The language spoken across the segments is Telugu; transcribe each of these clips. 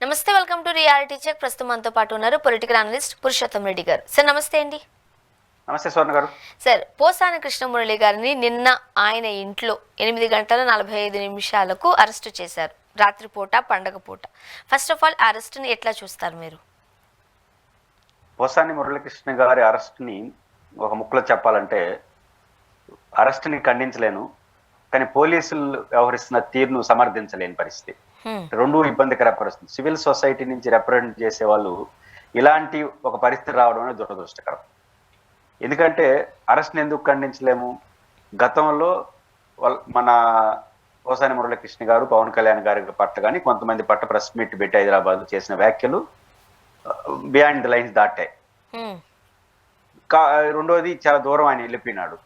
నమస్తే, వెల్కమ్ టు రియాలిటీ చెక్. ప్రస్తుతం మనతో పాటు ఉన్నారు పొలిటికల్ అనలిస్ట్ పురుషోత్తం రెడ్డి గారు. సార్ నమస్తే అండి. నమస్తే స్వర్ణ గారు. సార్, పోసాని కృష్ణమురళి గారిని నిన్న ఆయన ఇంట్లో 8:45 అరెస్టు చేశారు. రాత్రిపూట, పండగ పూట. ఫస్ట్ ఆఫ్ ఆల్ అరెస్ట్ని ఎట్లా చూస్తారు మీరు? పోసాని మురళీకృష్ణ గారి అరెస్ట్ని ఒక ముక్కలో చెప్పాలంటే, అరెస్ట్ని ఖండించలేను, కానీ పోలీసులు వ్యవహరిస్తున్న తీరును సమర్థించలేని పరిస్థితి. రెండు ఇబ్బందికర పరిస్థితి. సివిల్ సొసైటీ నుంచి రిప్రజెంట్ చేసే వాళ్ళు ఇలాంటి ఒక పరిస్థితి రావడం అనేది దురదృష్టకరం. ఎందుకంటే అరెస్ట్ని ఎందుకు ఖండించలేము? గతంలో మన పోసాని మురళీకృష్ణ గారు పవన్ కళ్యాణ్ గారి పట్ల కానీ కొంతమంది పట్ల ప్రెస్ మీట్ పెట్టి హైదరాబాద్ చేసిన వ్యాఖ్యలు బియాండ్ ది లైన్స్ దాటాయి. రెండోది చాలా దూరం ఆయన వెళ్ళిపోయినాడు.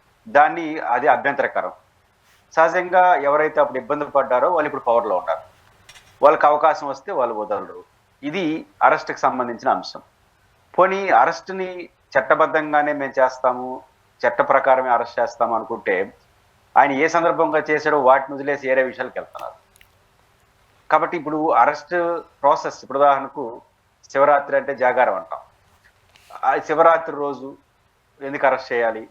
అది అభ్యంతరకరం. సహజంగా ఎవరైతే అప్పుడు ఇబ్బందులు పడ్డారో వాళ్ళు ఇప్పుడు పవర్లో ఉన్నారు. వాళ్ళకి అవకాశం వస్తే వాళ్ళు వదలరు. ఇది అరెస్ట్కి సంబంధించిన అంశం. పోనీ అరెస్ట్ని చట్టబద్ధంగానే మేము చేస్తాము, చట్ట ప్రకారమే అరెస్ట్ చేస్తాము అనుకుంటే ఆయన ఏ సందర్భంగా చేశాడో వాటిని వదిలేసి వేరే విషయాలకు వెళ్తున్నారు. కాబట్టి ఇప్పుడు అరెస్ట్ ప్రాసెస్, ఇప్పుడు ఉదాహరణకు శివరాత్రి అంటే జాగారం అంటాం. ఆ శివరాత్రి రోజు ఎందుకు అరెస్ట్ చేయాలి?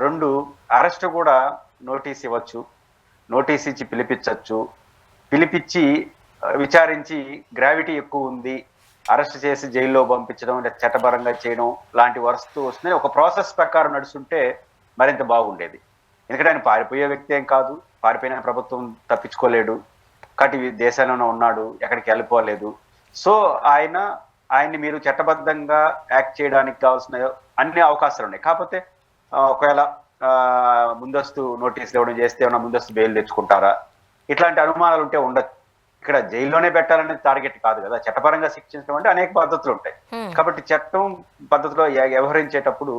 రెండు, అరెస్ట్ కూడా నోటీస్ ఇవ్వచ్చు, నోటీస్ ఇచ్చి పిలిపించి విచారించి గ్రావిటీ ఎక్కువ ఉంది, అరెస్ట్ చేసి జైల్లో పంపించడం, చట్టపరంగా చేయడం లాంటి వస్తూ వస్తుంది. ఒక ప్రాసెస్ ప్రకారం నడుస్తుంటే మరింత బాగుండేది. ఎందుకంటే ఆయన పారిపోయే వ్యక్తి ఏం కాదు, పారిపోయిన ప్రభుత్వం తప్పించుకోలేడు, కాబట్టి దేశంలోనే ఉన్నాడు, ఎక్కడికి వెళ్ళిపోలేదు. సో ఆయన్ని మీరు చట్టబద్ధంగా యాక్ట్ చేయడానికి కావాల్సిన అన్ని అవకాశాలు ఉన్నాయి. కాకపోతే ఒకవేళ ముందస్తు నోటీసులు ఇవ్వడం చేస్తే ఏమన్నా ముందస్తు బెయిల్ తెచ్చుకుంటారా, ఇట్లాంటి అనుమానాలు ఉంటే ఉండొచ్చు. ఇక్కడ జైల్లోనే పెట్టాలనేది టార్గెట్ కాదు కదా. చట్టపరంగా శిక్షించడం అంటే అనేక పద్ధతులు ఉంటాయి. కాబట్టి చట్టం పద్ధతిలో వ్యవహరించేటప్పుడు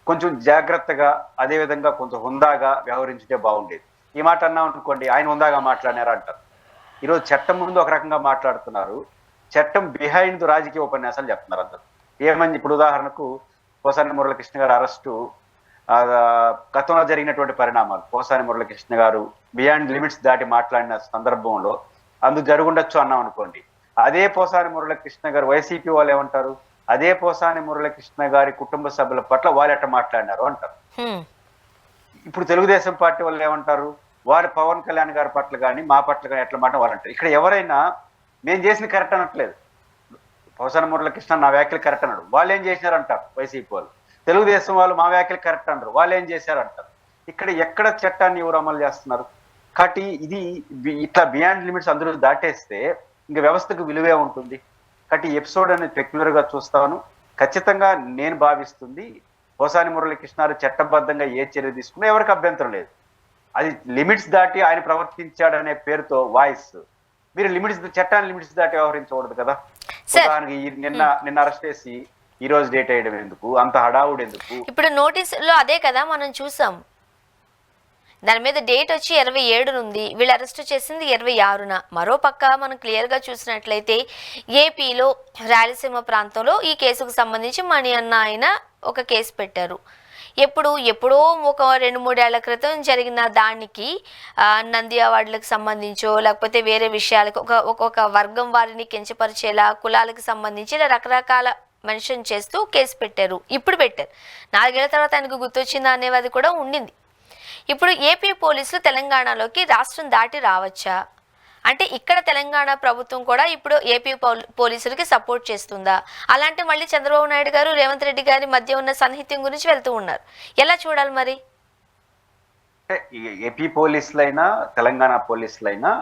కొంచెం జాగ్రత్తగా, అదే విధంగా కొంచెం హుందాగా వ్యవహరించితే బాగుండేది. ఈ మాట అన్నాం అనుకోండి, ఆయన హుందాగా మాట్లాడినారా అంటారు. ఈరోజు చట్టం ముందు ఒక రకంగా మాట్లాడుతున్నారు, చట్టం బిహైండ్ రాజకీయ ఉపన్యాసాలు చెప్తున్నారు అందరు. ఏమని ఇప్పుడు ఉదాహరణకు పోసాని మురళీకృష్ణ గారు అరెస్టు గతంలో జరిగినటువంటి పరిణామాలు, పోసాని మురళీకృష్ణ గారు బియాండ్ లిమిట్స్ దాటి మాట్లాడిన సందర్భంలో అందుకు జరుగుండొచ్చు అన్నాం అనుకోండి. అదే పోసాని మురళీకృష్ణ గారు వైసీపీ వాళ్ళు ఏమంటారు? అదే పోసాని మురళీకృష్ణ గారి కుటుంబ సభ్యుల పట్ల వాళ్ళు ఎట్లా మాట్లాడినారు అంటారు. ఇప్పుడు తెలుగుదేశం పార్టీ వాళ్ళు ఏమంటారు? వారు పవన్ కళ్యాణ్ గారి పట్ల కానీ మా పట్ల కానీ ఎట్లా మాట వాళ్ళు అంటారు. ఇక్కడ ఎవరైనా మేము చేసిన కరెక్ట్ అనట్లేదు. పోసాని మురళీకృష్ణ నా వ్యాఖ్యలు కరెక్ట్ అన్నాడు, వాళ్ళు ఏం చేసినారు అంటారు వైసీపీ వాళ్ళు. తెలుగుదేశం వాళ్ళు మా వ్యాఖ్యలు కరెక్ట్ అంటారు, వాళ్ళు ఏం చేశారు అంటారు. ఇక్కడ ఎక్కడ చట్టాన్ని ఎవరు అమలు చేస్తున్నారు? కాబట్టి ఇది ఇట్లా బియాండ్ లిమిట్స్ అందరూ దాటేస్తే ఇంకా వ్యవస్థకు విలువే ఉంటుంది. కాబట్టి ఈ ఎపిసోడ్ అనేది పెక్యులర్గా చూస్తాను. ఖచ్చితంగా నేను భావిస్తుంది పోసాని మురళీకృష్ణ చట్టబద్ధంగా ఏ చర్య తీసుకున్నా ఎవరికి అభ్యంతరం లేదు. అది లిమిట్స్ దాటి ఆయన ప్రవర్తించాడనే పేరుతో వాయిస్, మీరు చట్టాన్ని లిమిట్స్ దాటి వ్యవహరించకూడదు కదా. ఉదాహరణకి నిన్న అరెస్ట్ చేసి ఈ రోజు డేట్ వేయడం ఎందుకు, అంత హడావుడు ఎందుకు? ఇప్పుడు నోటీసులో అదే కదా మనం చూసాం. దాని మీద డేట్ వచ్చి 27 ఉంది, వీళ్ళు అరెస్ట్ చేసింది 26న. మరో పక్క మనం క్లియర్గా చూసినట్లయితే ఏపీలో రాయలసీమ ప్రాంతంలో ఈ కేసుకు సంబంధించి మణి అన్న ఆయన ఒక కేసు పెట్టారు. ఎప్పుడో ఒక 2-3 ఏళ్ల క్రితం జరిగిన దానికి నంది అవార్డులకు సంబంధించో లేకపోతే వేరే విషయాలకు ఒక్కొక్క వర్గం వారిని కించపరిచేలా, కులాలకు సంబంధించి రకరకాల మెన్షన్ చేస్తూ కేసు పెట్టారు. ఇప్పుడు పెట్టారు. 4 ఏళ్ల తర్వాత ఆయనకు గుర్తొచ్చిందా అనేది కూడా ఉండింది. ఇప్పుడు ఏపీ పోలీసులు తెలంగాణలోకి రాష్ట్రం దాటి రావచ్చా? అంటే ఇక్కడ తెలంగాణ ప్రభుత్వం కూడా ఇప్పుడు ఏపీ పోలీసులకి సపోర్ట్ చేస్తుందా? అలాంటి మళ్ళీ చంద్రబాబు నాయుడు గారు, రేవంత్ రెడ్డి గారి మధ్య ఉన్న సన్నిహిత్యం గురించి వెళ్తూ ఉన్నారు. ఎలా చూడాలి మరి? ఏపీ పోలీసులైనా తెలంగాణ పోలీసులైనా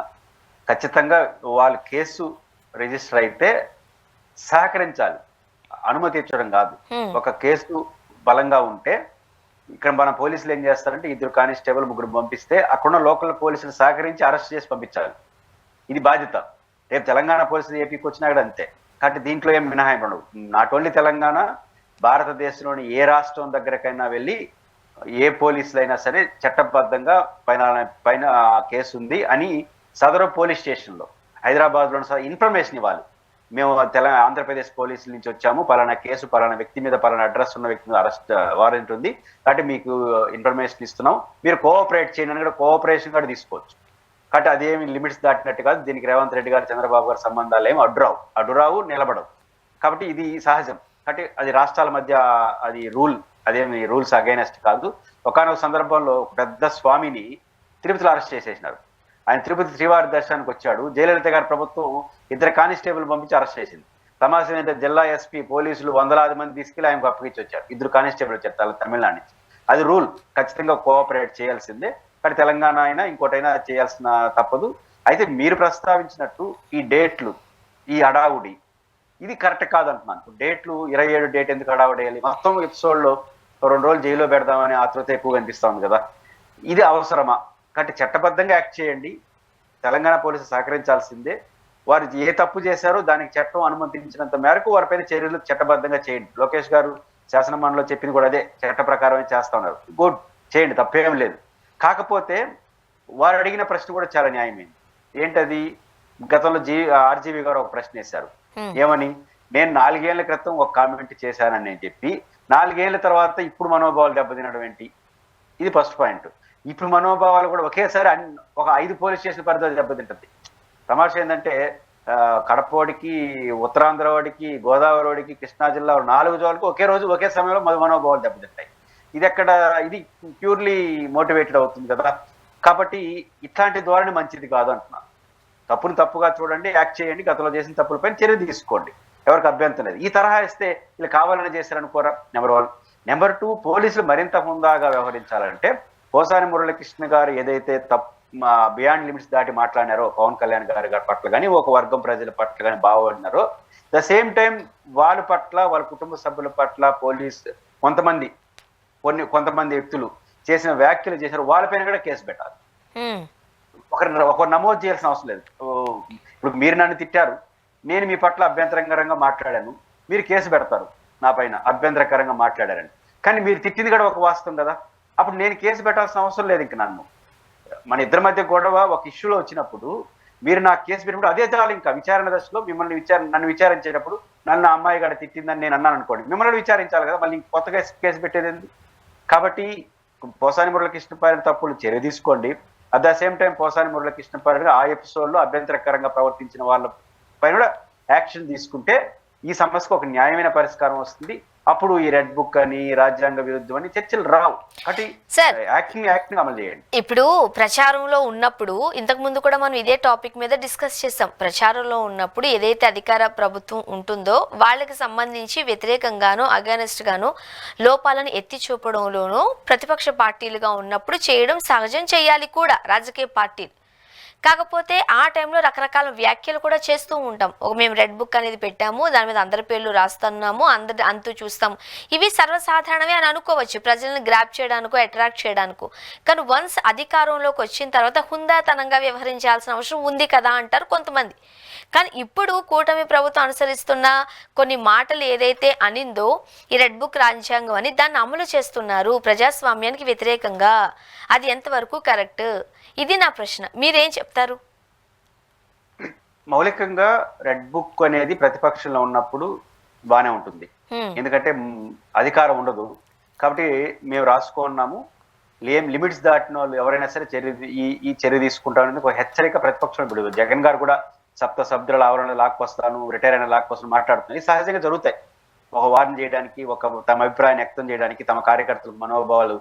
ఖచ్చితంగా వాళ్ళ కేసు రిజిస్టర్ అయితే సహకరించాలి, అనుమతి ఇచ్చడం కాదు. ఒక కేసు బలంగా ఉంటే ఇక్కడ మన పోలీసులు ఏం చేస్తారంటే 2 కానిస్టేబుల్ 3 పంపిస్తే అక్కడున్న లోకల్ పోలీసులు సహకరించి అరెస్ట్ చేసి పంపించాలి. ఇది బాధ్యత. రేపు తెలంగాణ పోలీసులు ఏపీకి వచ్చినా కూడా అంతే. కాబట్టి దీంట్లో ఏం మినహాయింపు ఉండవు. నాట్ ఓన్లీ తెలంగాణ, భారతదేశంలోని ఏ రాష్ట్రం దగ్గరకైనా వెళ్ళి ఏ పోలీసులైనా సరే చట్టబద్ధంగా పైన కేసు ఉంది అని సదరు పోలీస్ స్టేషన్లో హైదరాబాద్లో ఇన్ఫర్మేషన్ ఇవ్వాలి. మేము ఆంధ్రప్రదేశ్ పోలీసుల నుంచి వచ్చాము, పలానా కేసు, పలానా వ్యక్తి మీద, పలానా అడ్రస్ ఉన్న వ్యక్తి మీద అరెస్ట్ వారెంట్ ఉంది, కాబట్టి మీకు ఇన్ఫర్మేషన్ ఇస్తున్నాం, మీరు కోఆపరేట్ చేయండి అని కూడా కోఆపరేషన్ కూడా తీసుకోవచ్చు. కాబట్టి అదేమి లిమిట్స్ దాటినట్టు కాదు. దీనికి రేవంత్ రెడ్డి గారు చంద్రబాబు గారి సంబంధాలు ఏమి అడ్డురావు నిలబడవు. కాబట్టి ఇది సహజం. కాబట్టి అది రాష్ట్రాల మధ్య అది అదేమి రూల్స్ అగైనెస్ట్ కాదు. ఒకానొక సందర్భంలో పెద్ద స్వామిని తిరుపతిలో అరెస్ట్ చేసేసినారు. ఆయన తిరుపతి శ్రీవారి దర్శనానికి వచ్చాడు. జయలలిత గారి ప్రభుత్వం 2 కానిస్టేబుల్ పంపించి అరెస్ట్ చేసింది. తమాషా ఏంటంటే జిల్లా ఎస్పీ పోలీసులు వందలాది మంది తీసుకెళ్లి ఆయనకు అప్పగించి వచ్చారు. 2 కానిస్టేబుల్ వచ్చారు తమిళనాడు నుంచి. అది రూల్, ఖచ్చితంగా కోఆపరేట్ చేయాల్సిందే. కానీ తెలంగాణ అయినా ఇంకోటైనా చేయాల్సిన తప్పదు. అయితే మీరు ప్రస్తావించినట్టు ఈ డేట్లు, ఈ హడావుడి ఇది కరెక్ట్ కాదంటున్నాను. డేట్లు 27 డేట్ ఎందుకు హడావుడేయాలి? మొత్తం ఎపిసోడ్లో 2 రోజులు జైల్లో పెడదామని ఆతృత ఎక్కువ కనిపిస్తుంది కదా. ఇది అవసరమా? కాబట్టి చట్టబద్ధంగా యాక్ట్ చేయండి. తెలంగాణ పోలీసులు సహకరించాల్సిందే. వారు ఏ తప్పు చేశారో దానికి చట్టం అనుమతించినంత మేరకు వారిపైన చర్యలు చట్టబద్ధంగా చేయండి. లోకేష్ గారు శాసనమండలిలో చెప్పింది కూడా అదే, చట్ట ప్రకారమే చేస్తా ఉన్నారు. గుడ్, చేయండి, తప్పేం లేదు. కాకపోతే వారు అడిగిన ప్రశ్న కూడా చాలా న్యాయమైంది. ఏంటది? గతంలో ఆర్జీవి గారు ఒక ప్రశ్న వేశారు. ఏమని? నేను 4 ఏళ్ల క్రితం ఒక కామెంట్ చేశానని నేను చెప్పి 4 ఏళ్ల తర్వాత ఇప్పుడు మనోభావాలు దెబ్బతినడం ఏంటి? ఇది ఫస్ట్ పాయింట్. ఇప్పుడు మనోభావాలు కూడా ఒకేసారి ఒక 5 పోలీస్ స్టేషన్ పరిధిలో దెబ్బతింటుంది. తమాషా ఏంటంటే కడపవాడికి, ఉత్తరాంధ్ర వాడికి, గోదావరి వాడికి, కృష్ణా జిల్లా 4 జోన్లకు ఒకే రోజు ఒకే సమయంలో మనోభావాలు దెబ్బతింటాయి. ఇది ప్యూర్లీ మోటివేటెడ్ అవుతుంది కదా. కాబట్టి ఇట్లాంటి ధోరణి మంచిది కాదు అంటున్నాను. తప్పును తప్పుగా చూడండి, యాక్ట్ చేయండి, గతంలో చేసిన తప్పులపైన చర్య తీసుకోండి, ఎవరికి అభ్యంతరం లేదు. ఈ తరహా ఇస్తే ఇలా కావాలని చేశారనుకోరా, నెంబర్ 1. నెంబర్ 2, పోలీసులు మరింత హుందాగా వ్యవహరించాలంటే పోసాని మురళీకృష్ణ గారు ఏదైతే బియాండ్ లిమిట్స్ దాటి మాట్లాడినారో పవన్ కళ్యాణ్ గారి పట్ల కానీ, ఒక వర్గం ప్రజల పట్ల కానీ బాగుపడినారో, ద సేమ్ టైం వాళ్ళ పట్ల, వాళ్ళ కుటుంబ సభ్యుల పట్ల పోలీస్ కొంతమంది వ్యక్తులు చేసిన వ్యాఖ్యలు చేశారు, వాళ్ళపైన కూడా కేసు పెట్టాలి. ఒకరు నమోదు చేయాల్సిన అవసరం లేదు. ఇప్పుడు మీరు నన్ను తిట్టారు, నేను మీ పట్ల అభ్యంతరకరంగా మాట్లాడాను, మీరు కేసు పెడతారు నా పైన అభ్యంతరకరంగా మాట్లాడారని. కానీ మీరు తిట్టింది కూడా ఒక వాస్తవం కదా. అప్పుడు నేను కేసు పెట్టాల్సిన అవసరం లేదు. ఇంక మన ఇద్దరి మధ్య గొడవ ఒక ఇష్యూలో వచ్చినప్పుడు మీరు నాకు కేసు పెట్టినప్పుడు అదే చాలు. ఇంకా విచారణ దశలో నన్ను విచారించేటప్పుడు నన్ను అమ్మాయి గడ తిట్టిందని నేను అన్నాను అనుకోండి, మిమ్మల్ని విచారించాలి కదా, మళ్ళీ కొత్తగా కేసు పెట్టేది. కాబట్టి పోసాని మురళీకృష్ణ పైన తప్పులు చర్య తీసుకోండి. At the same time Posani Muralikrishna పైన ఆ ఎపిసోడ్లో అభ్యంతరకరంగా ప్రవర్తించిన వాళ్ళ పైన కూడా యాక్షన్ తీసుకుంటే ఈ సమస్యకు ఒక న్యాయమైన పరిష్కారం వస్తుంది. అప్పుడు ఈ రెడ్ బుక్ అని, రాజ్యాంగ విరుద్ధం అని చర్చలు రావు. కాబట్టి యాక్టింగ్ అమలు చేయండి. ఇప్పుడు ప్రచారంలో ఉన్నప్పుడు, ఇంతకు ముందు కూడా మనం ఇదే టాపిక్ మీద డిస్కస్ చేస్తాం. ప్రచారంలో ఉన్నప్పుడు ఏదైతే అధికార ప్రభుత్వం ఉంటుందో వాళ్ళకి సంబంధించి వ్యతిరేకంగానో అగైనెస్ట్ గానో లోపాలను ఎత్తి చూపడంలోనూ ప్రతిపక్ష పార్టీలుగా ఉన్నప్పుడు చేయడం సహజం, చేయాలి కూడా రాజకీయ పార్టీలు. కాకపోతే ఆ టైంలో రకరకాల వ్యాఖ్యలు కూడా చేస్తూ ఉంటాం. మేము రెడ్ బుక్ అనేది పెట్టాము, దాని మీద అందరి పేర్లు రాస్తున్నాము, అంతు చూస్తాము, ఇవి సర్వసాధారణమే అని అనుకోవచ్చు, ప్రజలను గ్రాప్ చేయడానికో అట్రాక్ట్ చేయడానికో. కానీ వన్స్ అధికారంలోకి వచ్చిన తర్వాత హుందాతనంగా వ్యవహరించాల్సిన అవసరం ఉంది కదా అంటారు కొంతమంది. కానీ ఇప్పుడు కూటమి ప్రభుత్వం అనుసరిస్తున్న కొన్ని మాటలు ఏదైతే అనిందో ఈ రెడ్ బుక్ రాజ్యాంగం అని, దాన్ని అమలు చేస్తున్నారు ప్రజాస్వామ్యానికి వ్యతిరేకంగా. అది ఎంతవరకు కరెక్ట్? ఇది నా ప్రశ్న. మీరేం చెప్తారు? మౌలికంగా రెడ్ బుక్ అనేది ప్రతిపక్షంలో ఉన్నప్పుడు బానే ఉంటుంది, ఎందుకంటే అధికారం ఉండదు కాబట్టి మేము రాసుకున్నాము. లిమిట్స్ దాటిన వాళ్ళు ఎవరైనా సరే ఈ చర్య తీసుకుంటామని ఒక హెచ్చరిక ప్రతిపక్షం. ఇప్పుడు జగన్ గారు కూడా సప్తసభ్యుల ఆవరణ లాక్కొస్తాను, రిటైర్ అయిన లాక్కొస్తాను మాట్లాడుతున్నాను. ఇది సహజంగా జరుగుతాయి. ఒక వార్న్ చేయడానికి, తమ అభిప్రాయాన్ని వ్యక్తం చేయడానికి, తమ కార్యకర్తలకు మనోభావాలు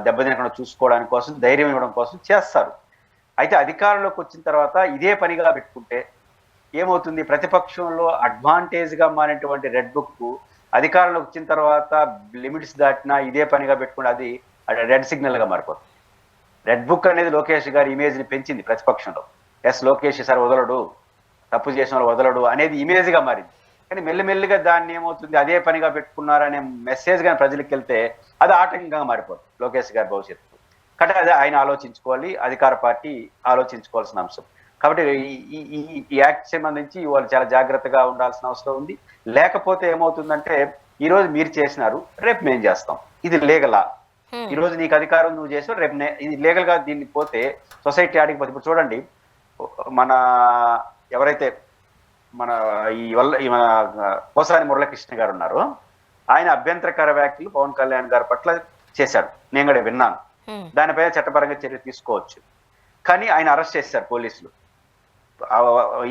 దెబ్బతినకుండా చూసుకోవడానికి కోసం, ధైర్యం ఇవ్వడం కోసం చేస్తారు. అయితే అధికారంలోకి వచ్చిన తర్వాత ఇదే పనిగా పెట్టుకుంటే ఏమవుతుంది? ప్రతిపక్షంలో అడ్వాంటేజ్గా మారినటువంటి రెడ్ బుక్ అధికారంలోకి వచ్చిన తర్వాత లిమిట్స్ దాటినా ఇదే పనిగా పెట్టుకుంటే అది రెడ్ సిగ్నల్గా మారిపోతుంది. రెడ్ బుక్ అనేది లోకేష్ గారి ఇమేజ్ని పెంచింది ప్రతిపక్షంలో. లోకేష్ సార్ వదలడు, తప్పు చేసిన వాళ్ళు వదలడు అనేది ఇమేజ్గా మారింది. కానీ మెల్లిమెల్లిగా దాన్ని ఏమవుతుంది, అదే పనిగా పెట్టుకున్నారనే మెసేజ్ కానీ ప్రజలకు వెళ్తే అది ఆటంకంగా మారిపోతుంది లోకేష్ గారి భవిష్యత్తు. కాబట్టి అదే ఆయన ఆలోచించుకోవాలి, అధికార పార్టీ ఆలోచించుకోవాల్సిన అంశం. కాబట్టి ఈ యాక్ట్ సంబంధించి వాళ్ళు చాలా జాగ్రత్తగా ఉండాల్సిన అవసరం ఉంది. లేకపోతే ఏమవుతుందంటే ఈరోజు మీరు చేసినారు, రేపు మేము చేస్తాం, ఇది లీగలా? ఈ రోజు నీకు అధికారం నువ్వు చేసావు, రేపు ఇది లీగల్ గా దీన్ని పోతే సొసైటీ ఆడికి పోతే. ఇప్పుడు చూడండి, ఎవరైతే మన పోసాని మురళీకృష్ణ గారు ఉన్నారు, ఆయన అభ్యంతరకర వ్యాఖ్యలు పవన్ కళ్యాణ్ గారి పట్ల చేశాడు, నేను కూడా విన్నాను. దానిపైన చట్టపరంగా చర్య తీసుకోవచ్చు. కానీ ఆయన అరెస్ట్ చేశారు పోలీసులు.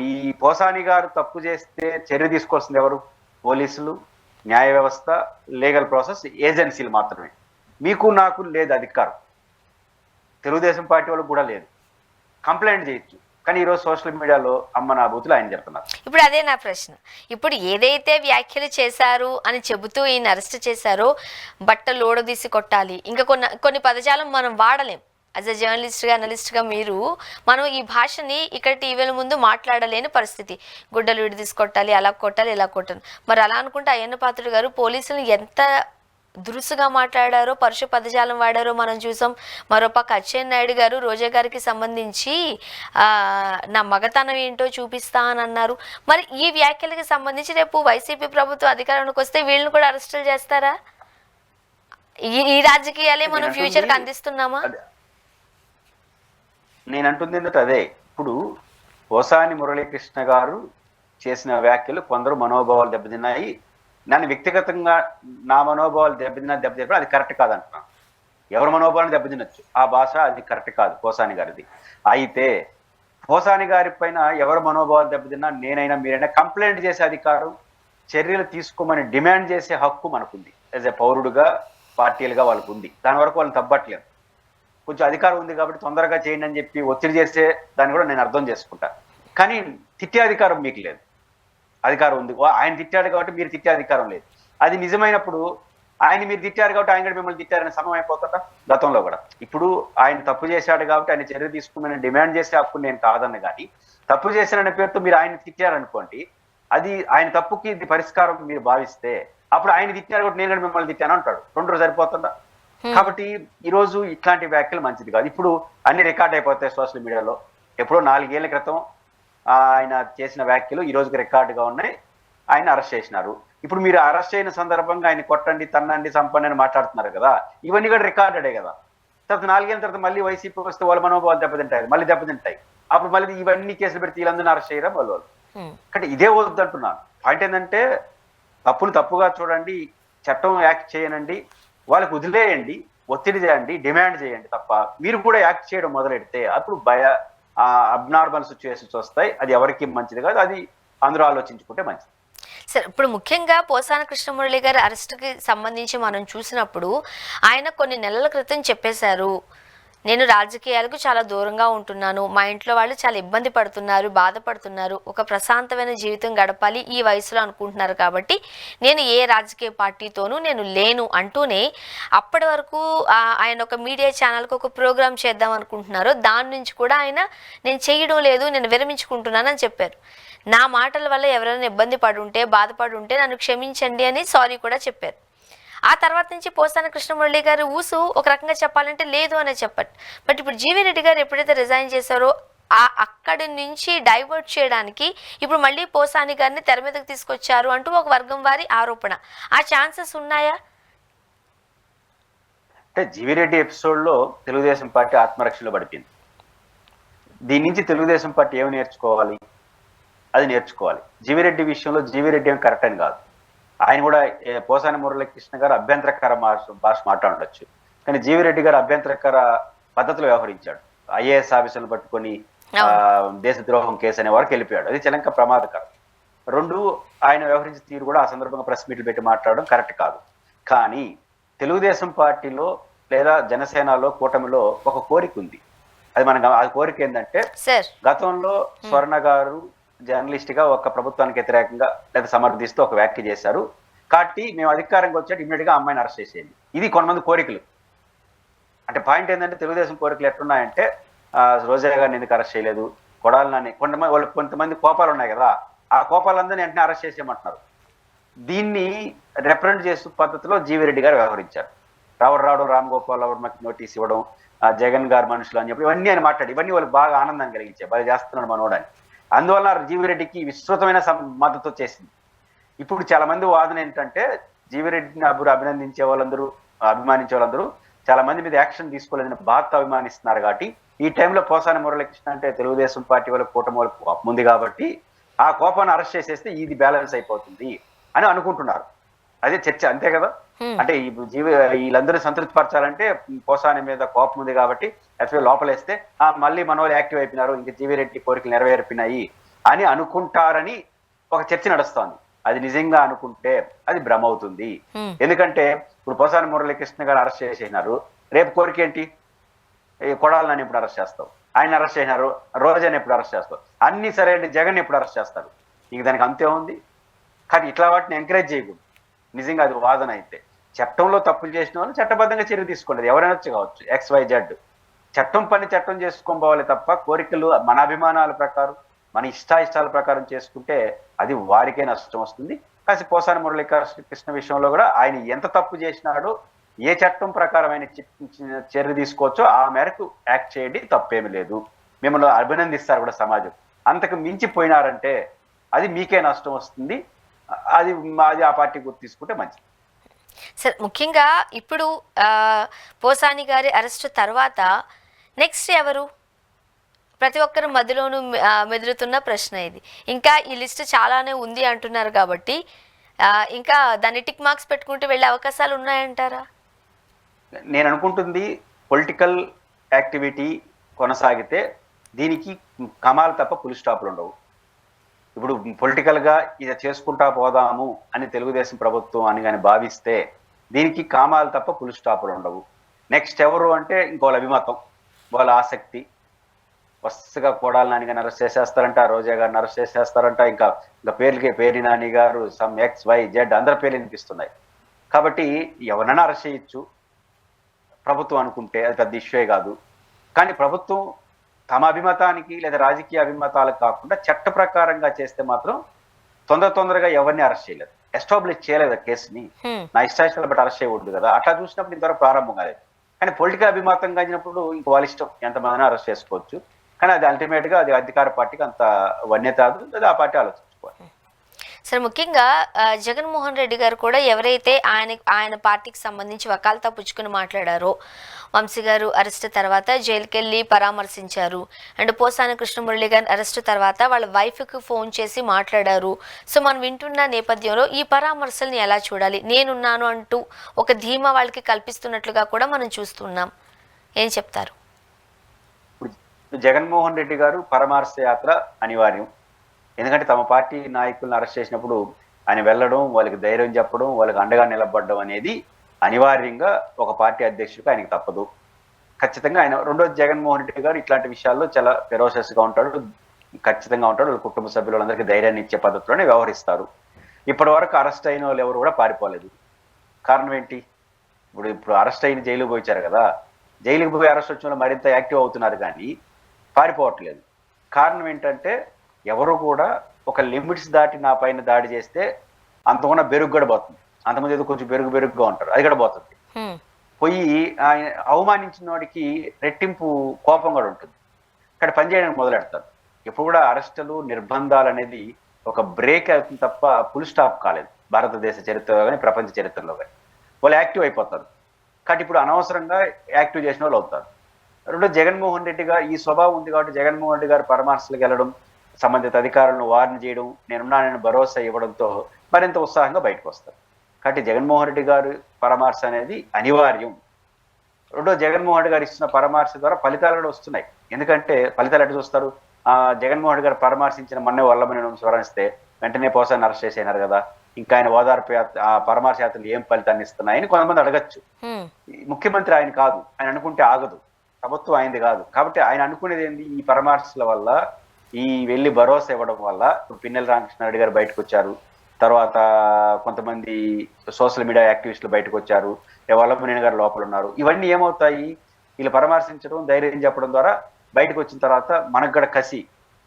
ఈ పోసాని గారు తప్పు చేస్తే చర్య తీసుకోవాల్సింది ఎవరు? పోలీసులు, న్యాయ వ్యవస్థ, లీగల్ ప్రాసెస్, ఏజెన్సీలు మాత్రమే. మీకు నాకు లేదు అధికారం, తెలుగుదేశం పార్టీ వాళ్ళకు కూడా లేదు. కంప్లైంట్ చేయొచ్చు, కానీ ఈరోజు సోషల్ మీడియాలో అమ్మ నా బూతులు ఆయన చెప్తున్నారు. ఇప్పుడు అదే నా ప్రశ్న. ఇప్పుడు ఏదైతే వ్యాఖ్యలు చేశారు అని చెబుతూ ఈయన అరెస్ట్ చేశారో బట్టలు ఓడదీసి కొట్టాలి, ఇంకా కొన్ని పదజాలం మనం వాడలేం. యాజ్ అ జర్నలిస్ట్గా, అనలిస్ట్గా మనం ఈ భాషని ఇక్కడ టీవీల ముందు మాట్లాడలేని పరిస్థితి. గుడ్డలు విడి తీసుకొట్టాలి, అలా కొట్టాలి, ఇలా కొట్టాలి. మరి అలా అనుకుంటే అయ్యన్న పాత్రుడు గారు పోలీసులను ఎంత దురుసుగా మాట్లాడారో, పరుష పదజాలం వాడారో మనం చూసాం. మరోపక్క అచ్చెన్నాయుడు గారు రోజా గారికి సంబంధించి నా మగతనం ఏంటో చూపిస్తా అని అన్నారు. మరి ఈ వ్యాఖ్యలకు సంబంధించి రేపు వైసీపీ ప్రభుత్వం అధికారంలోకి వస్తే వీళ్ళని కూడా అరెస్టులు చేస్తారా? ఈ రాజకీయాలే మనం ఫ్యూచర్కి అందిస్తున్నామా? నేను అంటుంది ఏంటంటే అదే. ఇప్పుడు పోసాని మురళీకృష్ణ గారు చేసిన వ్యాఖ్యలు కొందరు మనోభావాలు దెబ్బతిన్నాయి. నన్ను వ్యక్తిగతంగా నా మనోభావాలు దెబ్బతిన్నప్పుడు అది కరెక్ట్ కాదంటున్నాను. ఎవరి మనోభావాలను దెబ్బతినొచ్చు, ఆ భాష అది కరెక్ట్ కాదు పోసాని గారిది. అయితే పోసాని గారి పైన ఎవరి మనోభావాలు దెబ్బతిన్నా నేనైనా మీరైనా కంప్లైంట్ చేసే అధికారం, చర్యలు తీసుకోమని డిమాండ్ చేసే హక్కు మనకుంది. యాజ్ ఎ పౌరుడుగా, పార్టీలుగా వాళ్ళకు ఉంది. దాని వరకు వాళ్ళని తప్పట్లేదు. కొంచెం అధికారం ఉంది కాబట్టి తొందరగా చేయండి అని చెప్పి ఒత్తిడి చేస్తే దాన్ని కూడా నేను అర్థం చేసుకుంటా. కానీ తిట్టే అధికారం మీకు లేదు. అధికారం ఉంది, ఆయన తిట్టాడు కాబట్టి మీరు తిట్టే అధికారం లేదు. అది నిజమైనప్పుడు ఆయన మీరు తిట్టారు కాబట్టి ఆయన కూడా మిమ్మల్ని తిట్టారని సమం అయిపోతుందా? గతంలో కూడా. ఇప్పుడు ఆయన తప్పు చేశాడు కాబట్టి ఆయన చర్య తీసుకుని డిమాండ్ చేసే హక్కు నేను కాదన్న, కానీ తప్పు చేశాననే పేరుతో మీరు ఆయన తిట్టారనుకోండి, అది ఆయన తప్పుకి ఇది పరిష్కారం మీరు భావిస్తే అప్పుడు ఆయన తిట్టారు కాబట్టి నేను కూడా మిమ్మల్ని తిట్టాను అంటాడు. రెండు సరిపోతుందా? కాబట్టి ఈరోజు ఇట్లాంటి వ్యాఖ్యలు మంచిది కాదు. ఇప్పుడు అన్ని రికార్డ్ అయిపోతాయి సోషల్ మీడియాలో. ఎప్పుడో 4 ఏళ్ల క్రితం ఆయన చేసిన వ్యాఖ్యలు ఈ రోజుకి రికార్డుగా ఉన్నాయి. ఆయన అరెస్ట్ చేసినారు. ఇప్పుడు మీరు అరెస్ట్ అయిన సందర్భంగా ఆయన కొట్టండి, తన్నండి, చంపండి అని మాట్లాడుతున్నారు కదా, ఇవన్నీ కూడా రికార్డెడే కదా. తర్వాత 4 ఏళ్ళ తర్వాత మళ్ళీ వైసీపీ వస్తే వాళ్ళ మనోభావాలు దెబ్బతింటాయి, మళ్ళీ దెబ్బతింటాయి. అప్పుడు మళ్ళీ ఇవన్నీ కేసులు పెడితే వీళ్ళందరినీ అరెస్ట్ చేయరా వాళ్ళు? అంటే ఇదే వద్దు అంటున్నాను. పాయింట్ ఏంటంటే తప్పులు తప్పుగా చూడండి, చట్టం యాక్ట్ చేయనండి, వాళ్ళకి వదిలేయండి, ఒత్తిడి చేయండి, డిమాండ్ చేయండి తప్ప మీరు కూడా యాక్ట్ చేయడం మొదలెడితే అప్పుడు అబ్నార్మల్ సిచ్యువేషన్స్ వస్తాయి. అది ఎవరికి మంచిది కాదు. అది అందరూ ఆలోచించుకుంటే మంచిది. సరే, ఇప్పుడు ముఖ్యంగా పోసాని కృష్ణమురళి గారి అరెస్ట్కి సంబంధించి మనం చూసినప్పుడు ఆయన కొన్ని నెలల క్రితం చెప్పేశారు, నేను రాజకీయాలకు చాలా దూరంగా ఉంటున్నాను, మా ఇంట్లో వాళ్ళు చాలా ఇబ్బంది పడుతున్నారు, బాధపడుతున్నారు, ఒక ప్రశాంతమైన జీవితం గడపాలి ఈ వయసులో అనుకుంటున్నారు కాబట్టి నేను ఏ రాజకీయ పార్టీతోనూ నేను లేను అంటూనే అప్పటి వరకు ఆయన ఒక మీడియా ఛానల్కి ఒక ప్రోగ్రామ్ చేద్దాం అనుకుంటున్నారు, దాని నుంచి కూడా ఆయన నేను చేయడం లేదు, నేను విరమించుకుంటున్నానని చెప్పారు. నా మాటల వల్ల ఎవరైనా ఇబ్బంది పడుంటే, బాధపడుంటే నన్ను క్షమించండి అని సారీ కూడా చెప్పారు. ఆ తర్వాత నుంచి పోసాని కృష్ణమురళి గారు ఊసు ఒక రకంగా చెప్పాలంటే లేదు అనే చెప్పారు. బట్ ఇప్పుడు జీవీ రెడ్డి గారు ఎప్పుడైతే రిజైన్ చేశారో అక్కడి నుంచి డైవర్ట్ చేయడానికి ఇప్పుడు మళ్ళీ పోసాని గారిని తెర మీదకి తీసుకొచ్చారు అంటూ ఒక వర్గం వారి ఆరోపణ. ఆ ఛాన్సెస్ ఉన్నాయా? అంటే జీవీ రెడ్డి ఎపిసోడ్లో తెలుగుదేశం పార్టీ ఆత్మరక్షలో పడిపోయింది. దీని నుంచి తెలుగుదేశం పార్టీ ఏమి నేర్చుకోవాలి? అది నేర్చుకోవాలి. జీవీ రెడ్డి విషయంలో జీవీ రెడ్డి ఏమి కరెక్ట్ అని కాదు. ఆయన కూడా పోసాని మురళీకృష్ణ గారు అభ్యంతరకర భాష మాట్లాడవచ్చు, కానీ జీవీ రెడ్డి గారు అభ్యంతరకర పద్ధతిలో వ్యవహరించాడు. ఐఏఎస్ ఆఫీసర్లు పట్టుకొని దేశద్రోహం కేసు అనే వరకు వెళ్ళిపోయాడు. అది చాలా ప్రమాదకరం. 2, ఆయన వ్యవహరించిన తీరు కూడా ఆ సందర్భంగా ప్రెస్ మీట్లు పెట్టి మాట్లాడడం కరెక్ట్ కాదు. కానీ తెలుగుదేశం పార్టీలో లేదా జనసేనలో, కూటమిలో ఒక కోరిక ఉంది. అది ఆ కోరిక ఏంటంటే, గతంలో స్వర్ణ గారు జర్నలిస్ట్ గా ఒక ప్రభుత్వానికి వ్యతిరేకంగా లేదా సమర్థిస్తూ ఒక వ్యాఖ్య చేశారు కాబట్టి మేము అధికారంగా వచ్చాడు ఇమ్మీడియట్ గా అమ్మాయిని అరెస్ట్ చేసేయండి. ఇది కొంతమంది కోరికలు. అంటే పాయింట్ ఏంటంటే తెలుగుదేశం కోరికలు ఎట్లున్నాయంటే, రోజా గారిని ఎందుకు అరెస్ట్ చేయలేదు, కొడాలని కొంతమంది కోపాలు ఉన్నాయి కదా, ఆ కోపాలందరినీ వెంటనే అరెస్ట్ చేసేయమంటున్నారు. దీన్ని రిప్రజెంట్ చేసే పద్ధతిలో జీవీ రెడ్డి గారు వ్యవహరించారు. రావడం రామ్ గోపాల్ వర్మకి నోటీస్ ఇవ్వడం, జగన్ గారు మనుషులు అని చెప్పి ఇవన్నీ ఆయన మాట్లాడి ఇవన్నీ వాళ్ళకి బాగా ఆనందాన్ని కలిగించాయి, బాగా చేస్తున్నాడు మనోడని. అందువల్ల జీవీ రెడ్డికి విస్తృతమైన మద్దతు వచ్చేసింది. ఇప్పుడు చాలా మంది వాదన ఏంటంటే, జీవీ రెడ్డిని అభినందించే వాళ్ళందరూ, అభిమానించే వాళ్ళందరూ చాలా మంది మీద యాక్షన్ తీసుకోలేదని బాధతో అభిమానిస్తున్నారు. కాబట్టి ఈ టైంలో పోసాని మురళీకృష్ణ అంటే తెలుగుదేశం పార్టీ వాళ్ళకి, కూటమి వాళ్ళకి కోపం ఉంది కాబట్టి ఆ కోపాన్ని అరెస్ట్ చేసేస్తే ఇది బ్యాలెన్స్ అయిపోతుంది అని అనుకుంటున్నారు. అదే చర్చ, అంతే కదా. హ్మ్. అంటే ఈ వీళ్ళందరూ సంతృప్తి పరచాలంటే పోసాని మీద కోపం ఉంది కాబట్టి యాక్చువల్గా లోపలేస్తే మళ్ళీ మన వాళ్ళు యాక్టివ్ అయిపోయినారు, ఇంక జీవిరెడ్డి కోరికలు నెరవేరిపోయినాయి అని అనుకుంటారని ఒక చర్చ నడుస్తోంది. అది నిజంగా అనుకుంటే అది భ్రమ అవుతుంది. హ్మ్. ఎందుకంటే ఇప్పుడు పోసాని మురళీకృష్ణ గారు అరెస్ట్ చేసేసినారు, రేపు కోరిక ఏంటి? కొడాలని ఎప్పుడు అరెస్ట్ చేస్తావు? ఆయన అరెస్ట్ చేసినారు, రోజాని ఎప్పుడు అరెస్ట్ చేస్తావు? అన్ని సరే అండి, జగన్ ఎప్పుడు అరెస్ట్ చేస్తారు? ఇంక దానికి అంతే ఉంది. కానీ ఇట్లా వాటిని ఎంకరేజ్ చేయకూడదు. నిజంగా అది వాదన అయితే చట్టంలో తప్పులు చేసిన వాళ్ళు చట్టబద్ధంగా చర్య తీసుకోండి, ఎవరైనా కావచ్చు, XYZ. చట్టం పని చట్టం చేసుకోవాలి తప్ప కోరికలు మన అభిమానాల ప్రకారం మన ఇష్టాయిష్టాల ప్రకారం చేసుకుంటే అది వారికే నష్టం వస్తుంది. కాసి పోసాని మురళీకృష్ణ విషయంలో కూడా ఆయన ఎంత తప్పు చేసినాడో ఏ చట్టం ప్రకారమైన చర్య తీసుకోవచ్చో ఆ మేరకు యాక్ట్ చేయండి, తప్పేమి లేదు. మిమ్మల్ని అభినందిస్తారు కూడా సమాజం. అంతకు మించిపోయినారంటే అది మీకే నష్టం వస్తుంది. అది ఆ పార్టీ గుర్తు తీసుకుంటే మంచిది. సార్, ముఖ్యంగా ఇప్పుడు పోసాని గారి అరెస్ట్ తర్వాత నెక్స్ట్ ఎవరు? ప్రతి ఒక్కరి మధ్యలోనూ మెదులుతున్న ప్రశ్న ఇది. ఇంకా ఈ లిస్ట్ చాలానే ఉంది అంటున్నారు కాబట్టి ఇంకా దాన్ని టిక్ మార్క్స్ పెట్టుకుంటూ వెళ్ళే అవకాశాలు ఉన్నాయంటారా? నేను అనుకుంటుంది పొలిటికల్ యాక్టివిటీ కొనసాగితే దీనికి కమాలు తప్ప ఫుల్ స్టాప్లు ఉండవు. ఇప్పుడు పొలిటికల్గా ఇది చేసుకుంటా పోదాము అని తెలుగుదేశం ప్రభుత్వం అని కానీ భావిస్తే దీనికి కామాలు తప్ప ఫుల్ స్టాప్లు ఉండవు. నెక్స్ట్ ఎవరు అంటే ఇంకోళ్ళ అభిమతం, వాళ్ళ ఆసక్తి. వరుసగా కొడాలి నాని గారిని అరెస్ట్ చేసేస్తారంట, రోజా గారిని అరెస్ట్ చేసేస్తారంట, ఇంకా పేర్లకే పేరి నాని గారు, సమ్ XYZ అందరి పేర్లు వినిపిస్తున్నాయి. కాబట్టి ఎవరైనా అరెస్ట్ చేయొచ్చు ప్రభుత్వం అనుకుంటే, అది పెద్ద ఇష్యూ కాదు. కానీ ప్రభుత్వం తమ అభిమతానికి లేదా రాజకీయ అభిమతాలకు కాకుండా చట్ట ప్రకారంగా చేస్తే మాత్రం తొందరగా ఎవరిని అరెస్ట్ చేయలేదు, ఎస్టాబ్లిష్ చేయలేదు కేసుని. నా ఇష్టాయిష్టాలు బట్టి అరెస్ట్ చేయకూడదు కదా. అట్లా చూసినప్పుడు ఇంతవరకు ప్రారంభం కాలేదు. కానీ పొలిటికల్ అభిమతం కాచినప్పుడు ఇంక వాళ్ళ ఇష్టం, ఎంతమందిని అరెస్ట్ చేసుకోవచ్చు. కానీ అది అల్టిమేట్ గా అది అధికార పార్టీకి అంత వన్యత కాదు, లేదా ఆ పార్టీ ఆలోచించుకోవాలి. సరే, ముఖ్యంగా జగన్మోహన్ రెడ్డి గారు కూడా ఎవరైతే ఆయన పార్టీకి సంబంధించి వకాల్తా పుచ్చుకుని మాట్లాడారో, వంశీ గారు అరెస్ట్ తర్వాత జైలుకి వెళ్ళి పరామర్శించారు. అండ్ పోసాని కృష్ణమురళి గారి అరెస్ట్ తర్వాత వాళ్ళ వైఫ్కి ఫోన్ చేసి మాట్లాడారు. సో మనం వింటున్న నేపథ్యంలో ఈ పరామర్శల్ని ఎలా చూడాలి? నేనున్నాను అంటూ ఒక ధీమా వాళ్ళకి కల్పిస్తున్నట్లుగా కూడా మనం చూస్తున్నాం. ఏం చెప్తారు? జగన్మోహన్ రెడ్డి గారు పరామర్శ యాత్ర అనివార్యం. ఎందుకంటే తమ పార్టీ నాయకులను అరెస్ట్ చేసినప్పుడు ఆయన వెళ్ళడం, వాళ్ళకి ధైర్యం చెప్పడం, వాళ్ళకి అండగా నిలబడడం అనేది అనివార్యంగా ఒక పార్టీ అధ్యక్షుడికి ఆయనకి తప్పదు. ఖచ్చితంగా ఆయన రెండోది, జగన్మోహన్ రెడ్డి గారు ఇట్లాంటి విషయాల్లో చాలా ఫెరోషియస్గా ఉంటాడు, ఖచ్చితంగా ఉంటాడు. వాళ్ళ కుటుంబ సభ్యులందరికీ ధైర్యాన్ని ఇచ్చే పద్ధతిలోనే వ్యవహరిస్తారు. ఇప్పటి వరకు అరెస్ట్ అయిన వాళ్ళు ఎవరు కూడా పారిపోలేదు. కారణం ఏంటి? ఇప్పుడు అరెస్ట్ అయిన జైలుకు పోయించారు కదా, జైలుకి పోయి అరెస్ట్ వచ్చిన వాళ్ళు మరింత యాక్టివ్ అవుతున్నారు కానీ పారిపోవట్లేదు. కారణం ఏంటంటే ఎవరు కూడా ఒక లిమిట్స్ దాటి నా పైన దాడి చేస్తే అంతకున్నా బెరుగు కూడా పోతుంది. అంతమంది ఏదో కొంచెం బెరుగుగా ఉంటారు, అది కూడా పోతుంది. పోయి ఆయన అవమానించిన వాడికి రెట్టింపు కోపం కూడా ఉంటుంది. ఇక్కడ పనిచేయడానికి మొదలెడతారు. ఎప్పుడు కూడా అరెస్టులు, నిర్బంధాలు అనేది ఒక బ్రేక్ అవుతుంది తప్ప ఫుల్ స్టాప్ కాలేదు భారతదేశ చరిత్రలో కానీ ప్రపంచ చరిత్రలో కానీ. వాళ్ళు యాక్టివ్ అయిపోతారు. కాబట్టి ఇప్పుడు అనవసరంగా యాక్టివ్ చేసిన వాళ్ళు అవుతారు. రెండో, జగన్మోహన్ రెడ్డి గారు ఈ స్వభావం ఉంది కాబట్టి జగన్మోహన్ రెడ్డి గారు పరామర్శలకు వెళ్ళడం, సంబంధిత అధికారులను వార్న్ చేయడం, నేనున్నానని భరోసా ఇవ్వడంతో మరింత ఉత్సాహంగా బయటకు వస్తారు. కాబట్టి జగన్మోహన్ రెడ్డి గారు పరామర్శ అనేది అనివార్యం. రెండో, జగన్మోహన్ రెడ్డి గారు ఇస్తున్న పరామర్శ ద్వారా ఫలితాలు కూడా వస్తున్నాయి. ఎందుకంటే ఫలితాలు ఎట్లా చూస్తారు? జగన్మోహన్ రెడ్డి గారు పరామర్శించిన మొన్నే వల్లభనేని స్మరణిస్తే వెంటనే పోసాన్ని అరెస్ట్ చేసేనారు కదా, ఇంకా ఆయన ఓదార్పు పరామర్శ యాత్రలు ఏం ఫలితాన్ని ఇస్తున్నాయని కొంతమంది అడగచ్చు. ముఖ్యమంత్రి ఆయన కాదు, ఆయన అనుకుంటే ఆగదు, ప్రభుత్వం ఆయనది కాదు. కాబట్టి ఆయన అనుకునేది ఏంది? ఈ పరామర్శల వల్ల, ఈ వెళ్ళి భరోసా ఇవ్వడం వల్ల పిన్నెల రామకృష్ణారెడ్డి గారు బయటకు వచ్చారు, తర్వాత కొంతమంది సోషల్ మీడియా యాక్టివిస్టులు బయటకు వచ్చారు, వల్లభనేని గారు లోపల ఉన్నారు. ఇవన్నీ ఏమవుతాయి? వీళ్ళు పరామర్శించడం, ధైర్యం చెప్పడం ద్వారా బయటకు వచ్చిన తర్వాత మనకు కూడా కసి,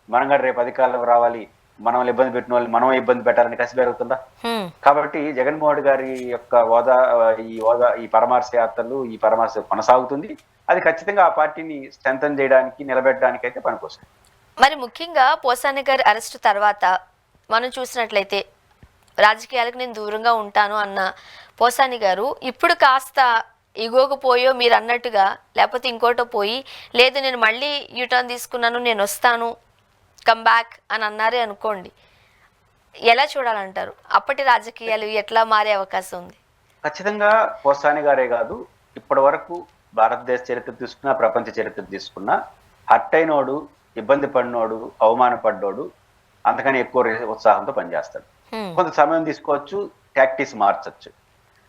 మనం కూడా రేపు అధికారులకు రావాలి, మనం ఇబ్బంది పెట్టిన వాళ్ళు మనం ఇబ్బంది పెట్టాలని కసి పెరుగుతుందా? కాబట్టి జగన్మోహన్ గారి యొక్క ఈ పరామర్శ యాత్రలు, ఈ పరామర్శ కొనసాగుతుంది. అది ఖచ్చితంగా ఆ పార్టీని స్ట్రెంథన్ చేయడానికి, నిలబెట్టడానికి అయితే పనికొస్తుంది. మరి ముఖ్యంగా పోసాని గారి అరెస్ట్ తర్వాత మనం చూసినట్లయితే రాజకీయాలకు నేను దూరంగా ఉంటాను అన్న పోసాని గారు ఇప్పుడు కాస్త ఇగోకు పోయో మీరు అన్నట్టుగా, లేకపోతే ఇంకోటో పోయి, లేదు నేను మళ్ళీ యూటర్న్ తీసుకున్నాను, నేను వస్తాను, కమ్ బ్యాక్ అని అన్నారే అనుకోండి, ఎలా చూడాలంటారు? అప్పటి రాజకీయాలు ఎట్లా మారే అవకాశం ఉంది? ఖచ్చితంగా పోసాని గారే కాదు, ఇప్పటి వరకు భారతదేశ చరిత్ర తీసుకున్నా, ప్రపంచ చరిత్ర తీసుకున్నా, హర్ట్ అయినోడు, ఇబ్బంది పడినోడు, అవమానపడ్డోడు అంతకని ఎక్కువ ఉత్సాహంతో పనిచేస్తాడు. కొంత సమయం తీసుకోవచ్చు, టాక్టిక్స్ మార్చచ్చు.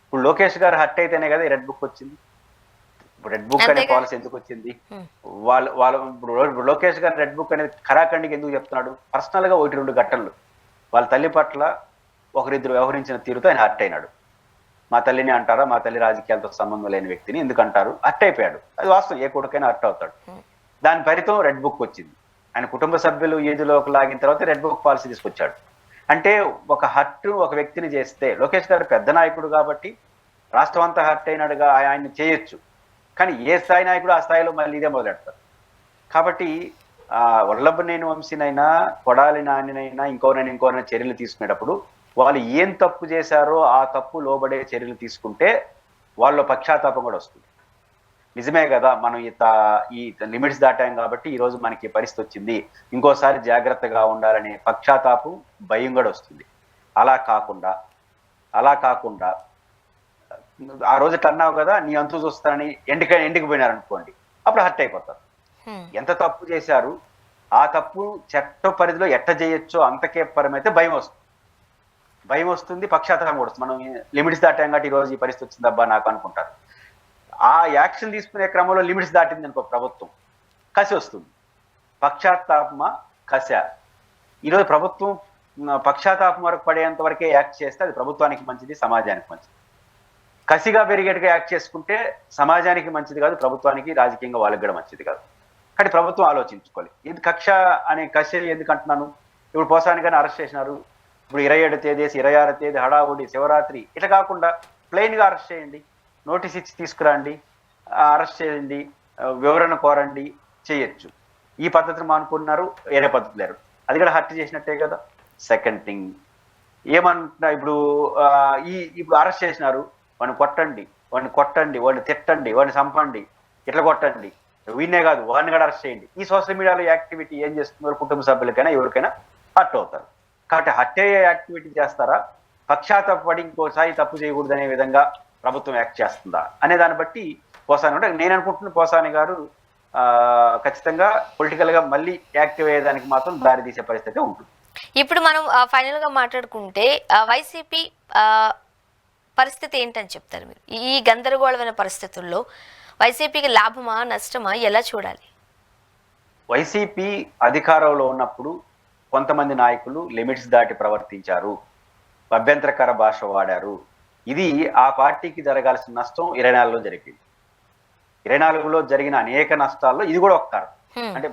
ఇప్పుడు లోకేష్ గారు హర్ట్ అయితేనే కదా ఈ రెడ్ బుక్ వచ్చింది. ఇప్పుడు రెడ్ బుక్ అనే పాలసీ ఎందుకు వచ్చింది? వాళ్ళు ఇప్పుడు లోకేష్ గారు రెడ్ బుక్ అనేది ఖరాఖండికి ఎందుకు చెప్తున్నాడు? పర్సనల్ గా 1-2 ఘటనలు వాళ్ళ తల్లి పట్ల ఒకరిద్దరు వ్యవహరించిన తీరుతో ఆయన హర్ట్ అయినాడు. మా తల్లిని అంటారా, మా తల్లి రాజకీయాలతో సంబంధం లేని వ్యక్తిని ఎందుకు అంటారు? హర్ట్ అయిపోయాడు. అది వాస్తవం, ఏ కొడుకైనా హర్ట్ అవుతాడు. దాని ఫలితం రెడ్ బుక్ వచ్చింది. ఆయన కుటుంబ సభ్యులు ఈదులోకి లాగిన తర్వాత రెడ్ బుక్ పాలసీ తీసుకొచ్చాడు. అంటే ఒక హర్ట్ ఒక వ్యక్తిని చేస్తే, లోకేష్ గారు పెద్ద నాయకుడు కాబట్టి రాష్ట్రం అంతా హర్ట్ అయినాడుగా ఆయన్ని చేయొచ్చు. కానీ ఏ స్థాయి నాయకుడు ఆ స్థాయిలో మళ్ళీ ఇదే మొదలెడతారు. కాబట్టి వల్లభనేని వంశీనైనా, కొడాలి నానినైనా, ఇంకోనైనా చర్యలు తీసుకునేటప్పుడు వాళ్ళు ఏం తప్పు చేశారో ఆ తప్పు లోబడే చర్యలు తీసుకుంటే వాళ్ళ పక్షాతాపం కూడా వస్తుంది. నిజమే కదా, మనం ఈ లిమిట్స్ దాటాం కాబట్టి ఈ రోజు మనకి పరిస్థితి వచ్చింది, ఇంకోసారి జాగ్రత్తగా ఉండాలనే పక్షాతాపం, భయం కూడా వస్తుంది. అలా కాకుండా ఆ రోజు ఇట్లా అన్నావు కదా, నీ అంతు చూస్తానని ఎండికి పోయినారనుకోండి, అప్పుడు హర్ట్ అయిపోతారు. ఎంత తప్పు చేశారు, ఆ తప్పు చట్ట పరిధిలో ఎట్ట చేయొచ్చో అంతకే పరమైతే భయం వస్తుంది, పక్షాతాపం కూడా వస్తుంది. మనం లిమిట్స్ దాటాం కాబట్టి ఈ రోజు ఈ పరిస్థితి వచ్చింది అబ్బా నాకు అనుకుంటారు. ఆ యాక్షన్ తీసుకునే క్రమంలో లిమిట్స్ దాటింది అనుకో ప్రభుత్వం, కసి వస్తుంది. పక్షాతాపమా కస? ఈరోజు ప్రభుత్వం పక్షాతాపం వరకు పడేంత వరకే యాక్ట్ చేస్తే అది ప్రభుత్వానికి మంచిది, సమాజానికి మంచిది. కసిగా పెరిగేట్టుగా యాక్ట్ చేసుకుంటే సమాజానికి మంచిది కాదు, ప్రభుత్వానికి రాజకీయంగా వాళ్ళకి కూడా మంచిది కాదు. కానీ ప్రభుత్వం ఆలోచించుకోవాలి. ఇది కక్ష అనే కక్ష ఎందుకు అంటున్నాను? ఇప్పుడు పోసాని గారిని అరెస్ట్ చేసినారు, ఇప్పుడు 27 తేదీ 26 తేదీ హడావుడి, శివరాత్రి, ఇట్లా కాకుండా ప్లెయిన్గా అరెస్ట్ చేయండి, నోటీస్ ఇచ్చి తీసుకురండి, అరెస్ట్ చేయండి, వివరణ కోరండి, చేయొచ్చు. ఈ పద్ధతిని మానుకున్నారు, వేరే పద్ధతి లేరు, అది కూడా హత్య చేసినట్టే కదా. సెకండ్ థింగ్ ఏమంటున్నా, ఇప్పుడు అరెస్ట్ చేసినారు, వాడిని కొట్టండి, వాడిని తిట్టండి, వాడిని చంపండి, ఇట్లా కొట్టండి, వీళ్ళే కాదు వాడిని కూడా అరెస్ట్ చేయండి. ఈ సోషల్ మీడియాలో యాక్టివిటీ ఏం చేస్తున్నారు? కుటుంబ సభ్యులకైనా ఎవరికైనా హర్ట్ అవుతారు. కాబట్టి హత్య యాక్టివిటీ చేస్తారా, పక్షాతాపడి ఇంకోసారి తప్పు చేయకూడదు అనే విధంగా ప్రభుత్వం యాక్ట్ చేస్తుందా అనే దాన్ని బట్టి పోసాని ఉంటే, నేను అనుకుంటున్న పోసాని గారు ఖచ్చితంగా పొలిటికల్ గా మళ్ళీ యాక్టివ్ అయ్యేదానికి మాత్రం దారి తీసే పరిస్థితి ఉంటుంది. ఇప్పుడు మనం ఫైనల్ గా మాట్లాడుకుంటే వైసీపీ పరిస్థితి ఏంటని చెప్తారు మీరు? ఈ గందరగోళమైన పరిస్థితుల్లో వైసీపీకి లాభమా నష్టమా ఎలా చూడాలి? వైసీపీ అధికారంలో ఉన్నప్పుడు కొంతమంది నాయకులు లిమిట్స్ దాటి ప్రవర్తించారు, అభ్యంతరకర భాష వాడారు. ఇది ఆ పార్టీకి జరగాల్సిన నష్టం 24లో జరిగింది. 24లో జరిగిన అనేక నష్టాల్లో ఇది కూడా ఒక కారణం. అంటే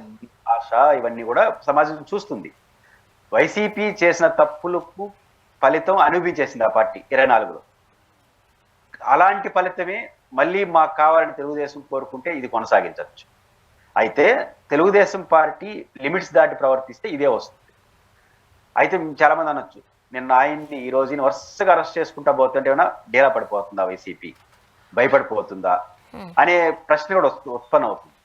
భాష ఇవన్నీ కూడా సమాజం చూస్తుంది. వైసీపీ చేసిన తప్పులకు ఫలితం అనుభవించేసింది ఆ పార్టీ 24లో. అలాంటి ఫలితమే మళ్ళీ మాకు కావాలని తెలుగుదేశం కోరుకుంటే ఇది కొనసాగించవచ్చు. అయితే తెలుగుదేశం పార్టీ లిమిట్స్ దాటి ప్రవర్తిస్తే ఇదే వస్తుంది. అయితే చాలా మంది అనొచ్చు, నిన్న ఆయన్ని ఈ రోజుని వరుసగా అరెస్ట్ చేసుకుంటా పోతుంటే ఏమైనా డేలా పడిపోతుందా వైసీపీ, భయపడిపోతుందా అనే ప్రశ్న కూడా ఉత్పన్నం అవుతుంది.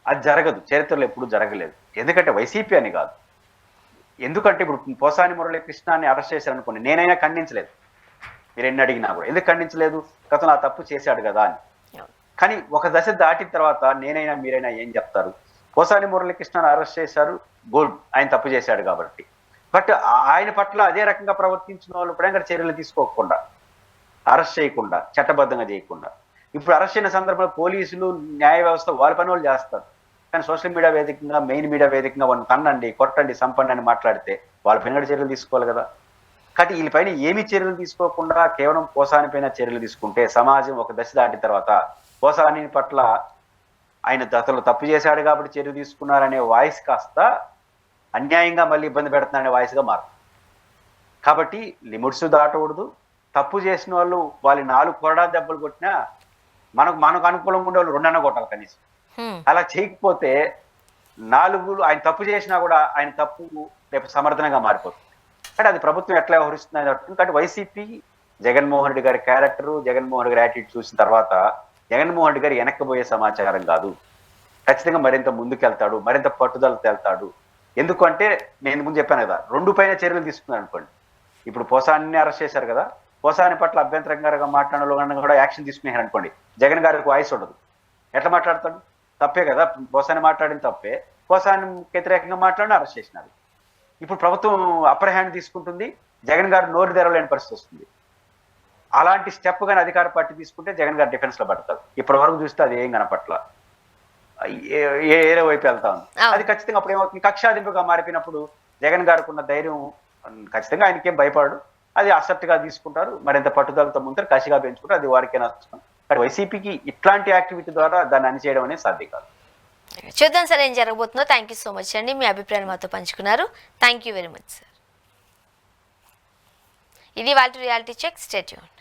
అది జరగదు, చరిత్రలో ఎప్పుడు జరగలేదు. ఎందుకంటే వైసీపీ అని కాదు, ఎందుకంటే ఇప్పుడు పోసాని మురళీకృష్ణాన్ని అరెస్ట్ చేశారనుకోండి, నేనైనా ఖండించలేదు, మీరు ఎన్ని అడిగినా కూడా. ఎందుకు ఖండించలేదు? గతంలో ఆ తప్పు చేశాడు కదా అని. కానీ ఒక దశ దాటిన తర్వాత నేనైనా మీరైనా ఏం చెప్తారు? పోసాని మురళీకృష్ణను అరెస్ట్ చేశారు, గుడ్, ఆయన తప్పు చేశాడు కాబట్టి. బట్ ఆయన పట్ల అదే రకంగా ప్రవర్తించిన వాళ్ళు కూడా చర్యలు తీసుకోకుండా, అరెస్ట్ చేయకుండా, చట్టబద్ధంగా చేయకుండా, ఇప్పుడు అరెస్ట్ అయిన సందర్భంలో పోలీసులు, న్యాయ వ్యవస్థ వాళ్ళ పని వాళ్ళు చేస్తారు. కానీ సోషల్ మీడియా వేదికగా, మెయిన్ మీడియా వేదికగా వాళ్ళని తన్నండి, కొట్టండి, సంపండి అని మాట్లాడితే వాళ్ళ పైన చర్యలు తీసుకోవాలి కదా. కాబట్టి వీళ్ళపైన ఏమి చర్యలు తీసుకోకుండా కేవలం పోసాని పైన చర్యలు తీసుకుంటే సమాజం ఒక దశ దాటిన తర్వాత పోసాని పట్ల ఆయన అతను తప్పు చేశాడు కాబట్టి చర్య తీసుకున్నారనే వాయిస్ కాస్త అన్యాయంగా మళ్ళీ ఇబ్బంది పెడుతున్నారనే వాయిస్గా మారుతుంది. కాబట్టి లిమిట్స్ దాటకూడదు. తప్పు చేసిన వాళ్ళు 4 కొరడా దెబ్బలు కొట్టినా మనకు అనుకూలంగా ఉండే వాళ్ళు 2 కొట్టాలి కనీసం. అలా చేయకపోతే 4 ఆయన తప్పు చేసినా కూడా ఆయన తప్పు రేపు సమర్థనంగా మారిపోతుంది. అంటే అది ప్రభుత్వం ఎట్లా వ్యవహరిస్తుంది అని. కాబట్టి వైసీపీ జగన్మోహన్ రెడ్డి గారి క్యారెక్టరు, జగన్మోహన్ రెడ్డి గారి యాటిట్యూడ్ చూసిన తర్వాత జగన్మోహన్ రెడ్డి గారు వెనక్కిపోయే సమాచారం కాదు, ఖచ్చితంగా మరింత ముందుకెళ్తాడు, మరింత పట్టుదలతో వెళ్తాడు. ఎందుకంటే నేను ముందు చెప్పాను కదా, 2 పైన చర్యలు తీసుకున్నారు అనుకోండి. ఇప్పుడు పోసాని అరెస్ట్ చేశారు కదా, పోసాని పట్ల అభ్యంతరంగా మాట్లాడలో కూడా యాక్షన్ తీసుకున్నారు అనుకోండి, జగన్ గారికి వాయిస్ ఉండదు. ఎట్లా మాట్లాడతాడు? తప్పే కదా, పోసాని మాట్లాడిన తప్పే, పోసాని వ్యతిరేకంగా మాట్లాడిన అరెస్ట్ చేసినారు. ఇప్పుడు ప్రభుత్వం అప్పర్ హ్యాండ్ తీసుకుంటుంది, జగన్ గారు నోరు తెరవలేని పరిస్థితి వస్తుంది. అలాంటి స్టెప్ కానీ అధికార పార్టీ తీసుకుంటే జగన్ గారు డిఫెన్స్ లో పడతారు. ఇప్పటి వరకు చూస్తే అది ఏం కనపట్ల, ఏరే వైపు వెళ్తా ఉంది. అది ఖచ్చితంగా అప్పుడు ఏమవుతుంది, కక్షాదింపుగా మారిపోయినప్పుడు జగన్ గారికి ఉన్న ధైర్యం ఖచ్చితంగా ఆయనకేం భయపడు, అది అసెప్ట్ గా తీసుకుంటారు, మరింత పట్టుదలతో ముందు కసిగా పెంచుకుంటారు, అది వారికే నష్టం. కానీ వైసీపీకి ఇట్లాంటి యాక్టివిటీ ద్వారా దాన్ని అణిచేయడం అనేది సాధ్యం కాదు. చూద్దాం సార్ ఏం జరగబోతుందో. థ్యాంక్ యూ సో మచ్ అండి, మీ అభిప్రాయం మాతో పంచుకున్నారు. Thank you very much sir. ఇది వాళ్ళ రియాలిటీ చెక్. Stay tuned.